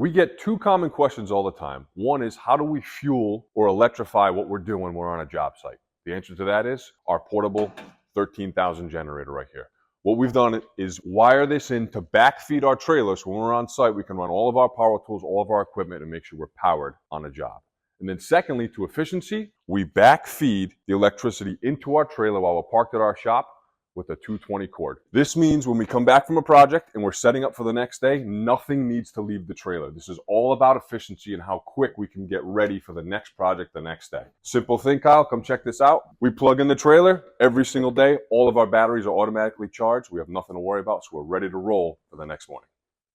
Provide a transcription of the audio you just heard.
We get two common questions all the time. One is, how do we fuel or electrify what we're doing when we're on a job site? The answer to that is our portable 13,000 generator right here. What we've done is wire this in to backfeed our trailer, so when we're on site, we can run all of our power tools, all of our equipment, and make sure we're powered on a job. And then secondly, to efficiency, we backfeed the electricity into our trailer while we're parked at our shop with a 220 cord. This means when we come back from a project and we're setting up for the next day, nothing needs to leave the trailer. This is all about efficiency and how quick we can get ready for the next project the next day. Simple thing, Kyle, come check this out. We plug in the trailer every single day. All of our batteries are automatically charged. We have nothing to worry about, so we're ready to roll for the next morning.